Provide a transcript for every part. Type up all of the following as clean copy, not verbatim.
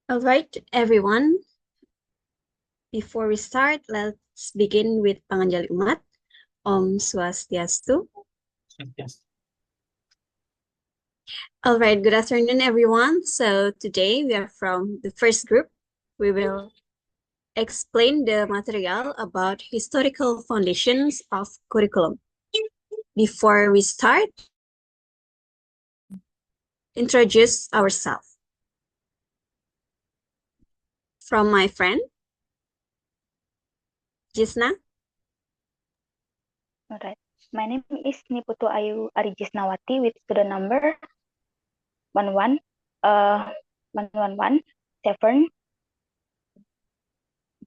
All right, everyone. Before we start, let's begin with Panganjali Umat. Om Swastiastu. Yes. All right, good afternoon, everyone. So today we are from the first group. We will explain the material about historical foundations of curriculum. Before we start, introduce ourselves. From my friend, Jisna. All right. My name is Putu Ayu Ari Jisnawati with student number 11 111 7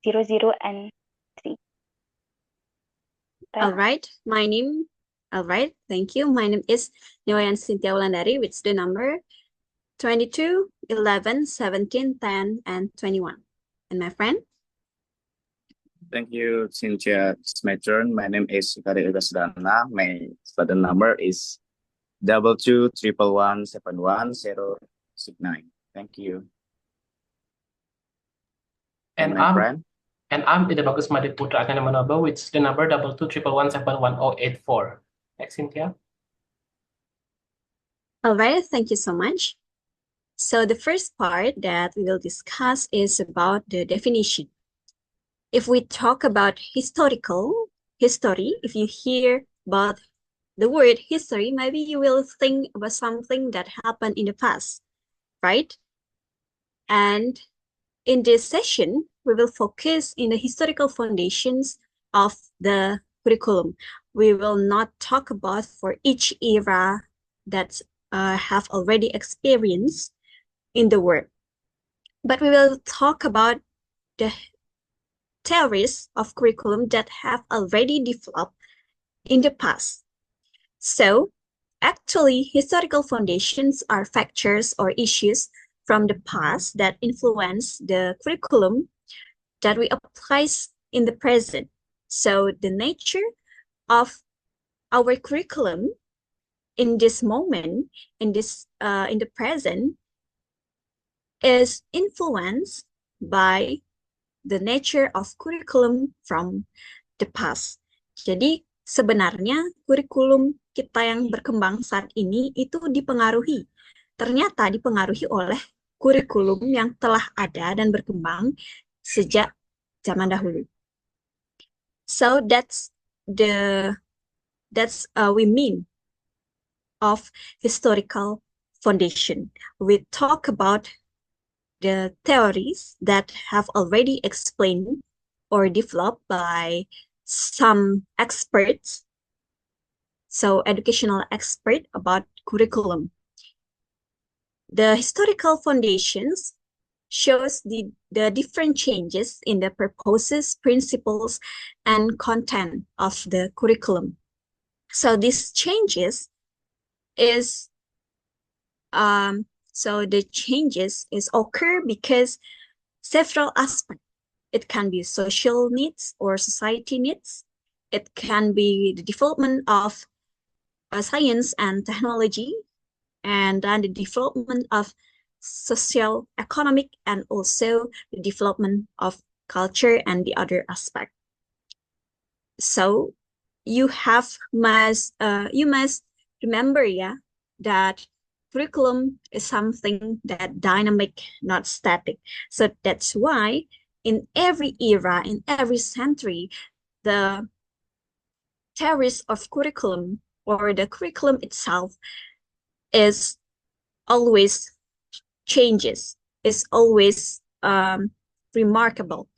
00 and 3. All right, thank you. My name is Wayan Chyntia Wulandari with the number 22, 11, 17, 10, and 21. And my friend? Thank you, Chyntia. It's my turn. My name is Kadek Sedana. My student number is 2211111069. Thank you. And my friend? I'm the Bagus Putra Adnyana Manuaba with the number 2211171084. Next, Chyntia. All right, thank you so much. So the first part that we will discuss is about the definition. If we talk about history, if you hear about the word history, maybe you will think about something that happened in the past, right? And in this session, we will focus in the historical foundations of the curriculum. We will not talk about for each era that have already experienced in the world, but we will talk about the theories of curriculum that have already developed in the past. So, actually, historical foundations are factors or issues from the past that influence the curriculum that we apply in the present. So, the nature of our curriculum in this moment, in the present, is influenced by the nature of curriculum from the past. Jadi sebenarnya kurikulum kita yang berkembang saat ini itu ternyata dipengaruhi oleh kurikulum yang telah ada dan berkembang sejak zaman dahulu. So that's we mean of historical foundation. We talk about the theories that have already explained or developed by some experts, so educational expert about curriculum. The historical foundations shows the different changes in the purposes, principles, and content of the curriculum. So these changes is the changes occur because several aspects. It can be social needs or society needs. It can be the development of science and technology, and then the development of social, economic, and also the development of culture and the other aspect. So you must remember, that curriculum is something that dynamic, not static. So that's why in every era, in every century, the theories of curriculum or the curriculum itself is always changes, is always remarkable,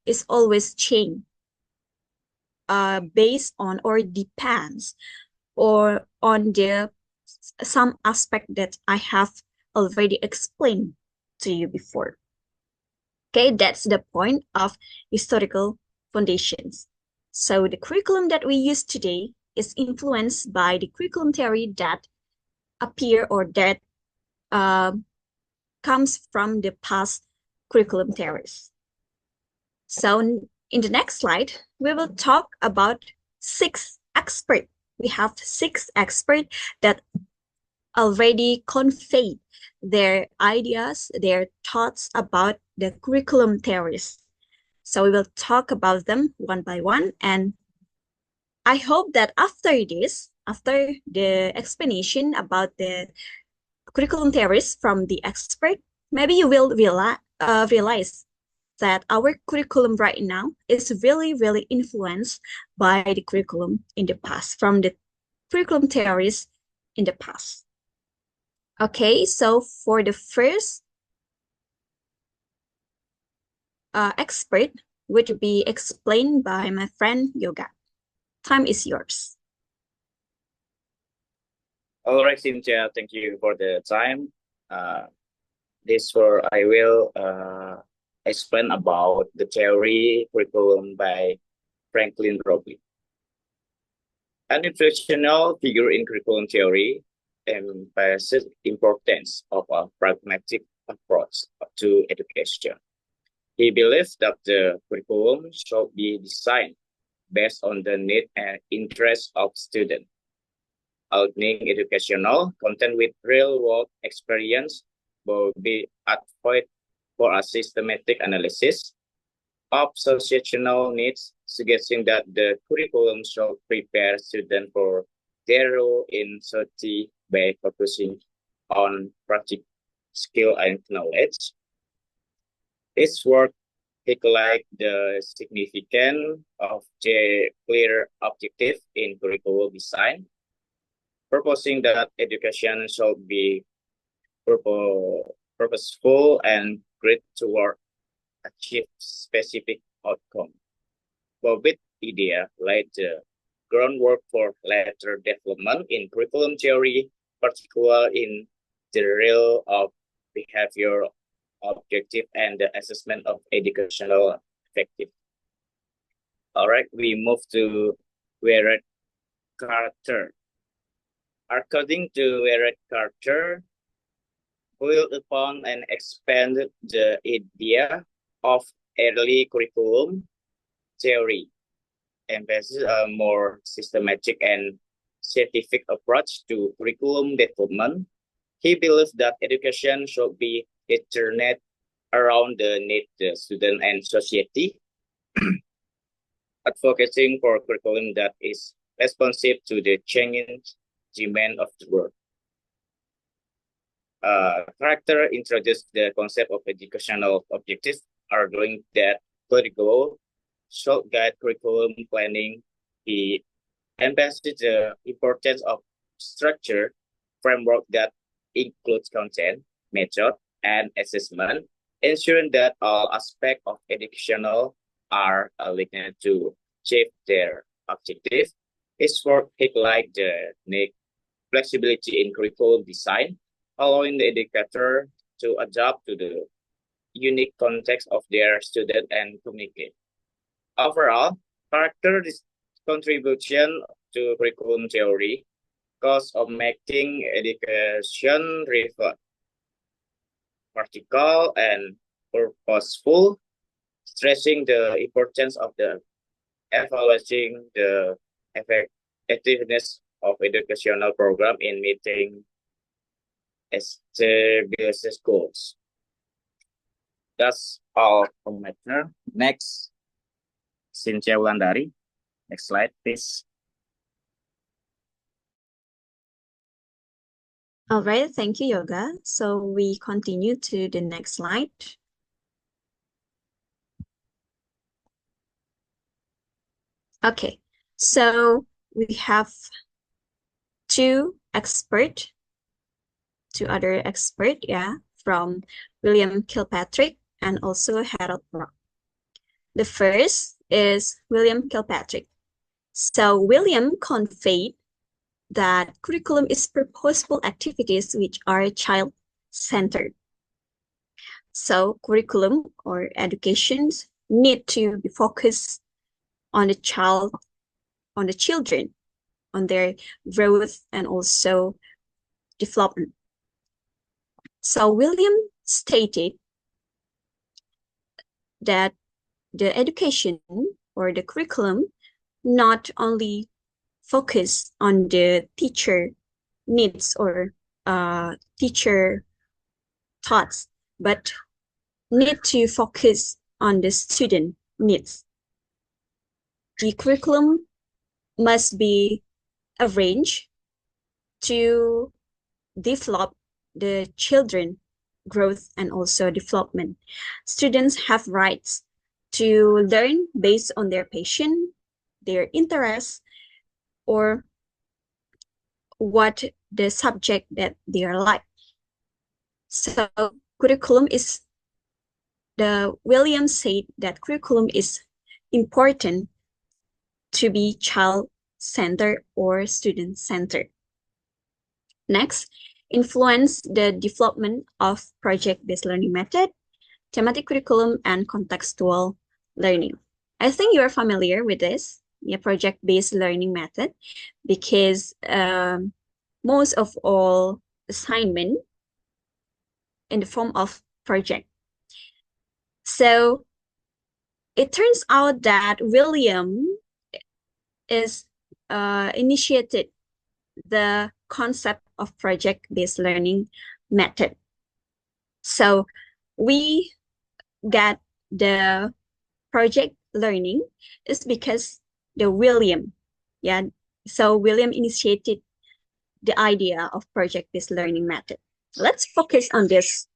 is always changed based on or depends or on some aspect that I have already explained to you before. Okay, that's the point of historical foundations. So the curriculum that we use today is influenced by the curriculum theory that appear or that comes from the past curriculum theories. So in the next slide, we will talk about 6 experts. We have 6 experts that already conveyed their ideas, their thoughts about the curriculum theories. So we will talk about them one by one, and I hope that after the explanation about the curriculum theories from the expert, maybe you will realize that our curriculum right now is really, really influenced by the curriculum in the past, from the curriculum theories in the past. Okay, so for the first expert, which will be explained by my friend Yoga. Time is yours. All right, Chyntia, thank you for the time. I will explain about the theory curriculum by Franklin Robley. An influential figure in curriculum theory emphasizes the importance of a pragmatic approach to education. He believes that the curriculum should be designed based on the need and interest of students, aligning educational content with real-world experience will be advocated for a systematic analysis of societal needs, suggesting that the curriculum should prepare students for their role in society by focusing on practical skill and knowledge. His work highlights the significance of the clear objective in curriculum design, proposing that education should be purposeful and great toward achieve specific outcome. With idea laid the groundwork for later development in curriculum theory, particularly in the realm of behavior objective and the assessment of educational effective. All right, we move to Wyatt Carter. According to Wyatt Carter, build upon and expand the idea of early curriculum theory, emphasizes a more systematic and scientific approach to curriculum development. He believes that education should be centered around the needs of the student and society, advocating for curriculum that is responsive to the changing demand of the world. Character introduced the concept of educational objectives, arguing that curriculum should guide curriculum planning. He emphasized the importance of structure framework that includes content, method, and assessment, ensuring that all aspects of educational are aligned to achieve their objective. His work highlights the need flexibility in curriculum design, allowing the educator to adapt to the unique context of their student and communicate. Overall, character's contribution to curriculum theory goes of making education relevant, practical, and purposeful, stressing the importance of the evaluating the effectiveness of educational program in meeting established goals. That's all from my turn. Next, Chyntia Wulandari. Next slide, please. All right, thank you, Yoga. So we continue to the next slide. Okay, so we have two other expert, from William Kilpatrick and also Harold Brock. The first is William Kilpatrick. So William conveyed that curriculum is purposeful activities which are child-centered. So curriculum or educations need to be focused on the child, on the children, on their growth and also development. So William stated that the education or the curriculum not only focus on the teacher needs or teacher thoughts, but need to focus on the student needs. The curriculum must be arranged to develop the children growth and also development. Students have rights to learn based on their passion, their interests, or what the subject that they are like. So curriculum is William said that curriculum is important to be child-centered or student-centered. Next, influence the development of project-based learning method, thematic curriculum, and contextual learning. I think you're familiar with this, project-based learning method, because most of all assignment in the form of project. So it turns out that William is initiated the concept of project-based learning method. So we got the project learning is because the William, so William initiated the idea of project-based learning method. Let's focus on this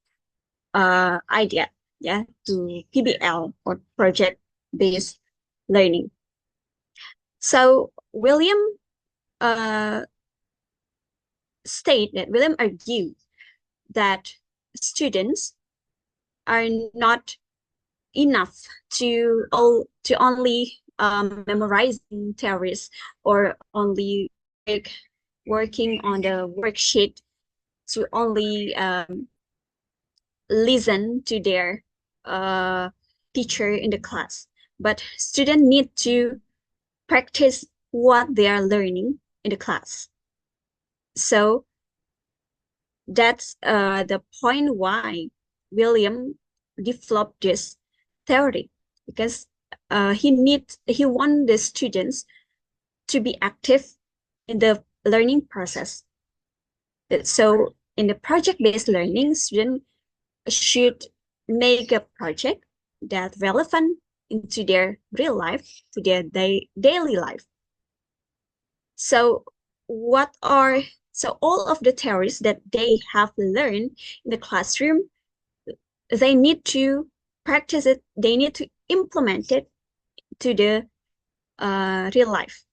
idea, to PBL or project-based learning. So William argued that students are not enough to only memorizing theories or only working on the worksheet, to only listen to their teacher in the class, but students need to practice what they are learning in the class. So that's the point why William developed this theory, because he want the students to be active in the learning process. So in the project-based learning, students should make a project that relevant into their real life, to their daily life. So all of the theories that they have learned in the classroom, they need to practice it, they need to implement it to the real life,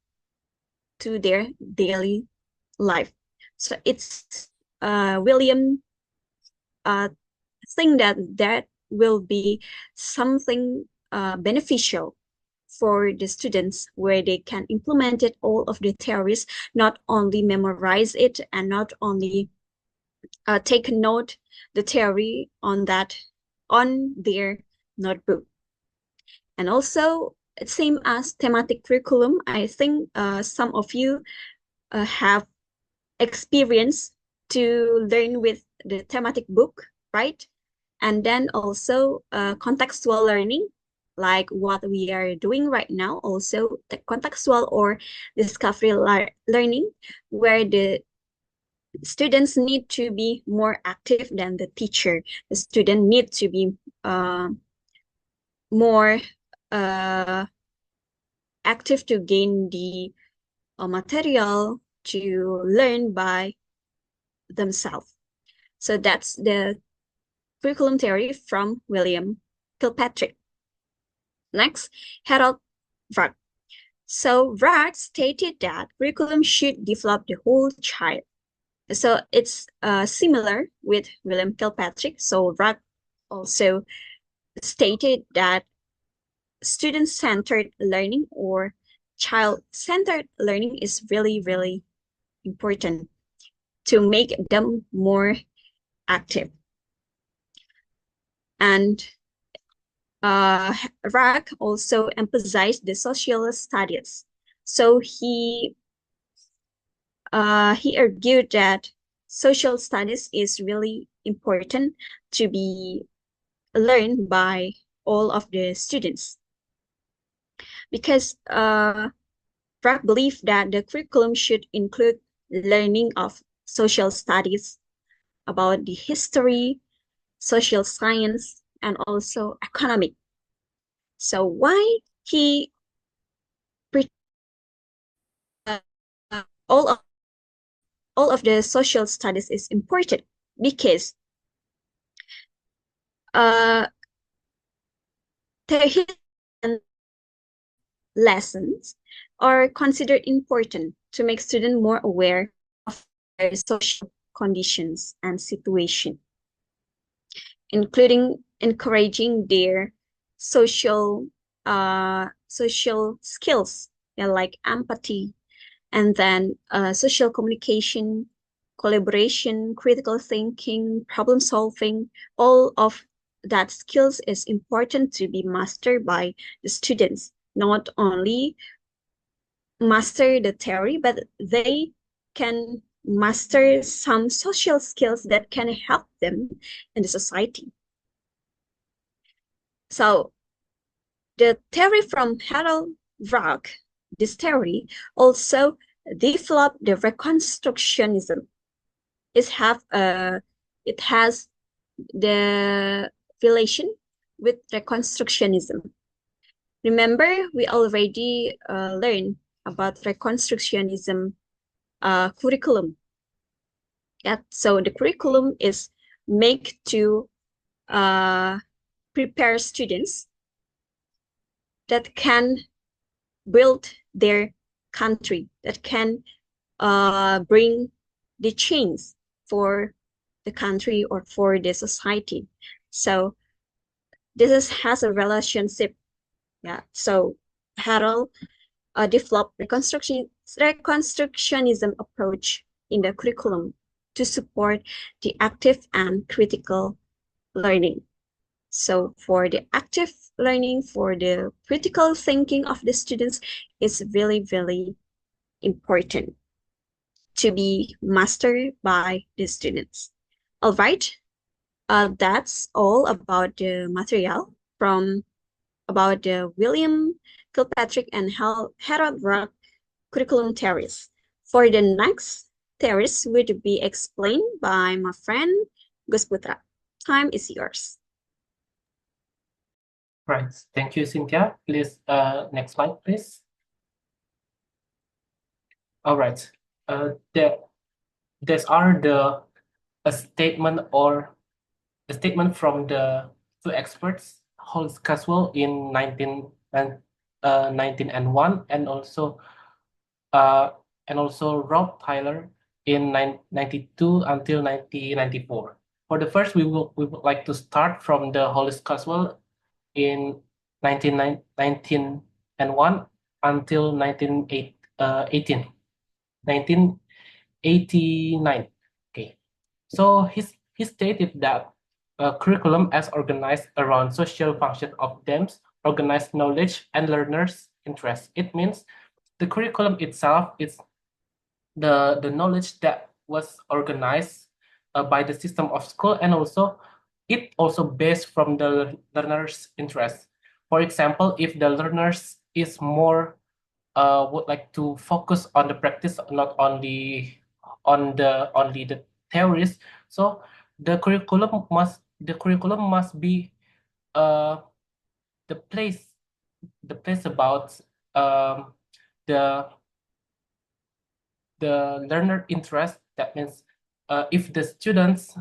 to their daily life. So it's William think that will be something beneficial for the students, where they can implement it, all of the theories, not only memorize it and not only take note the theory on their notebook. And also, same as thematic curriculum, I think some of you have experience to learn with the thematic book, right? And then also contextual learning, like what we are doing right now, also the contextual or discovery learning, where the students need to be more active than the teacher. The student need to be more active to gain the material to learn by themselves. So that's the curriculum theory from William Kilpatrick. Next, Harold Rudd. So Rudd stated that curriculum should develop the whole child. So it's similar with William Kilpatrick. So Rudd also stated that student-centered learning or child-centered learning is really, really important to make them more active. And Rack also emphasized the social studies. So he argued that social studies is really important to be learned by all of the students, because Rack believed that the curriculum should include learning of social studies, about the history, social science, and also economic. So why he uh, all of the social studies is important? Because the lessons are considered important to make students more aware of their social conditions and situation, including encouraging their social skills, yeah, like empathy, and then social communication, collaboration, critical thinking, problem solving. All of that skills is important to be mastered by the students, not only master the theory, but they can master some social skills that can help them in the society. So the theory from Harold Rock, this theory also developed the reconstructionism. It has the relation with reconstructionism. Remember, we already learned about reconstructionism curriculum. Yeah, so the curriculum is made to prepare students that can build their country, that can bring the change for the country or for the society. So has a relationship. Yeah. So Harold developed reconstructionism approach in the curriculum to support the active and critical learning. So for the active learning, for the critical thinking of the students is really, really important to be mastered by the students. All right, that's all about the material from about the William Kilpatrick and Harold Rock curriculum theories. For the next theories would be explained by my friend Gus Putra. Time is yours. Right. Thank you, Chyntia. Please, next slide, please. All right. These are a statement from the two experts, Holmes Caswell in 1901, and also Rob Tyler in 1992 until 1994. For the first, we would like to start from the Hollis Caswell in 1901 until 1989. Okay, so he stated that curriculum as organized around social function of themes, organized knowledge and learners' interests. It means the curriculum itself is the knowledge that was organized by the system of school, and also it also based from the learner's interest. For example, if the learners is more would like to focus on the practice, not only on the theories, so the curriculum must be uh, the place about the learner interest. That means if the students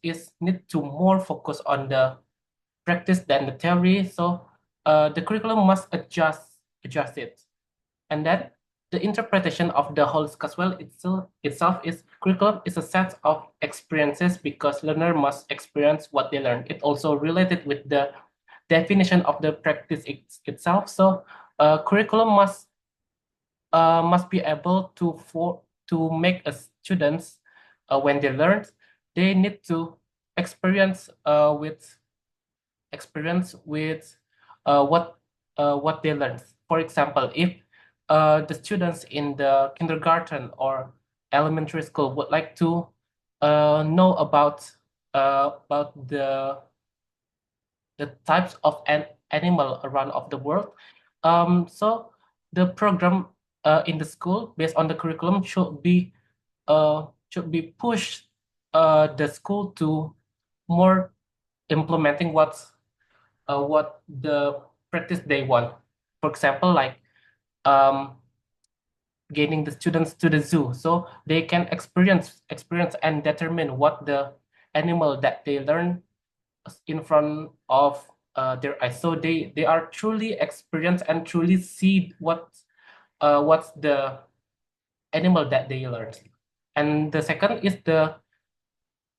is need to more focus on the practice than the theory, so the curriculum must adjust it. And then the interpretation of the whole Caswell itself is curriculum is a set of experiences because learner must experience what they learn. It also related with the definition of the practice itself. So curriculum must be able to make a students when they learn, they need to experience with what they learn. For example, if the students in the kindergarten or elementary school would like to know about the types of animal around of the world, so the program in the school based on the curriculum should be pushed the school to more implementing what the practice they want. For example, like getting the students to the zoo so they can experience and determine what the animal that they learn in front of their eyes. So they are truly experience and truly see what's the animal that they learned. And the second is the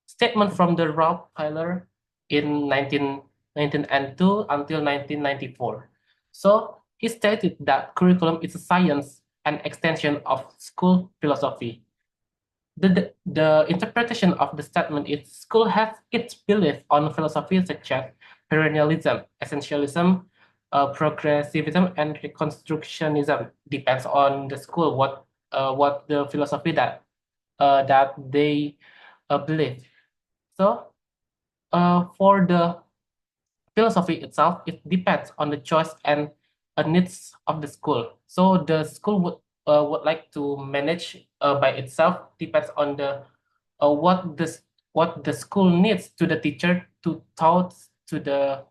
statement from the Rottweiler in 1902 until 1994. So he stated that curriculum is a science and extension of school philosophy. The interpretation of the statement is school has its belief on philosophy such as perennialism, essentialism, progressivism, and reconstructionism. Depends on the school what the philosophy that they believe. So for the philosophy itself, it depends on the choice and needs of the school. So the school would like to manage by itself, depends on the what the school needs to the teacher to taught to the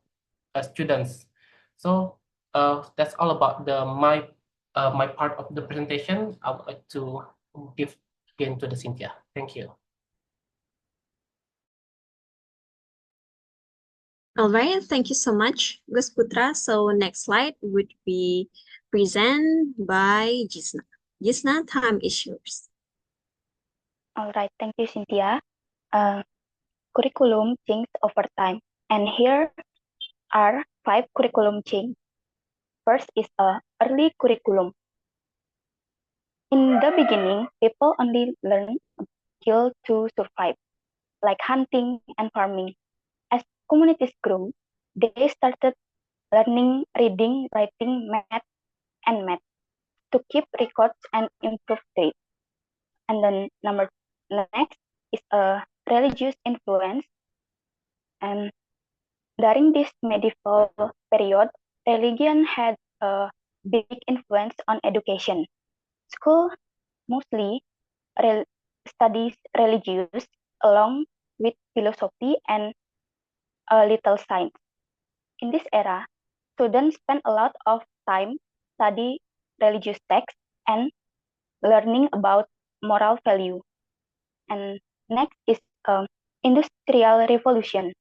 students. So that's all about my part of the presentation. I would like to give again to the Chyntia. Thank you. All right, thank you so much, Gus Putra. So next slide would be presented by Jisna. Jisna, time is yours. All right, thank you, Chyntia. Curriculum changed over time, and here are 5 curriculum change. First is a early curriculum. In the beginning, people only learn skill to survive, like hunting and farming. As communities grew, they started learning reading, writing, math to keep records and improve grades. And then next is a religious influence. And during this medieval period, religion had a big influence on education. School mostly studies religious along with philosophy and a little science. In this era, students spend a lot of time study religious texts and learning about moral value. And next is industrial revolution.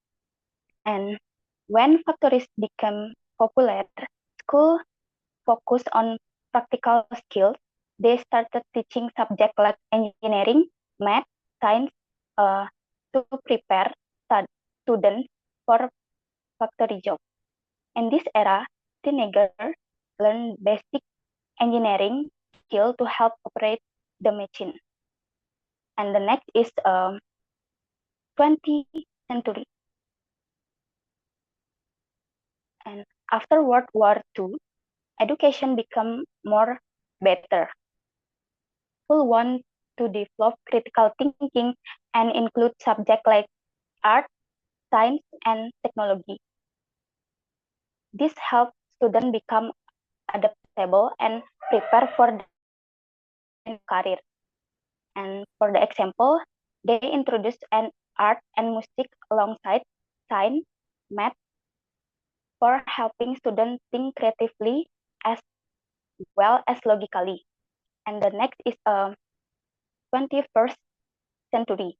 And when factories became popular, school focused on practical skills. They started teaching subjects like engineering, math, science to prepare students for factory jobs. In this era, teenagers learn basic engineering skill to help operate the machine. And the next is 20th century. And after World War II, education became more better. People want to develop critical thinking and include subjects like art, science, and technology. This helps students become adaptable and prepare for their career. And for the example, they introduced an art and music alongside science, math for helping students think creatively as well as logically. And the next is 21st century.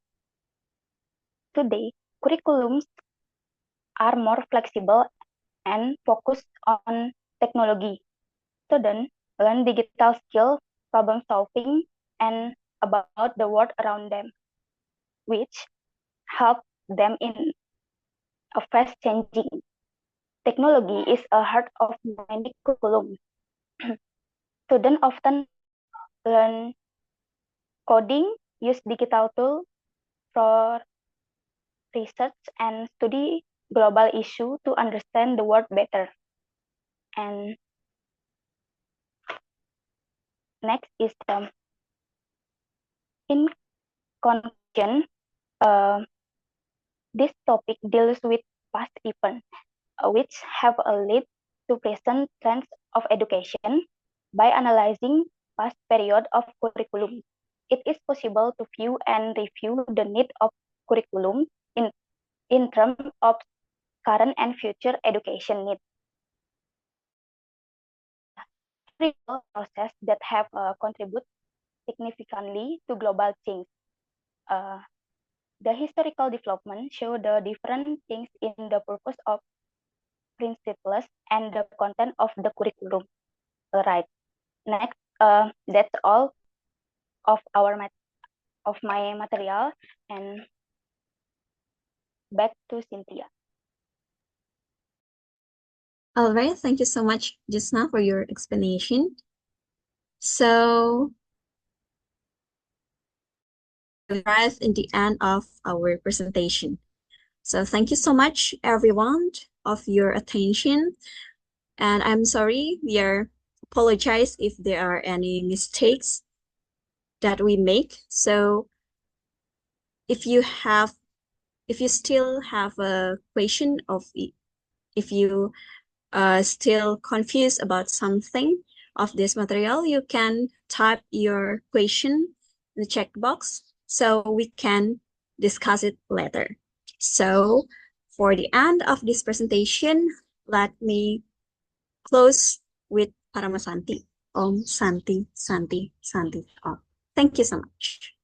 Today, curriculums are more flexible and focused on technology. Students learn digital skills, problem solving, and about the world around them, which help them in a fast changing. Technology is a heart of many curriculum. Students often learn coding, use digital tools for research, and study global issues to understand the world better. And next is in conclusion, this topic deals with past events, which have led to present trends of education. By analyzing past period of curriculum, it is possible to view and review the need of curriculum in in terms of current and future education needs. Process that have contributed significantly to global change. The historical development show the different things in the purpose of principles and the content of the curriculum. Right. Next, that's all of my material, and back to Chyntia. All right, thank you so much, Jisna, for your explanation. So, we arrived in the end of our presentation. So thank you so much, everyone, of your attention. And I'm sorry, we apologize if there are any mistakes that we make. So if you still have a question if you still confused about something of this material, you can type your question in the chat box so we can discuss it later. So for the end of this presentation, let me close with Paramasanti. Om Santi, Santi, Santi. Om. Thank you so much.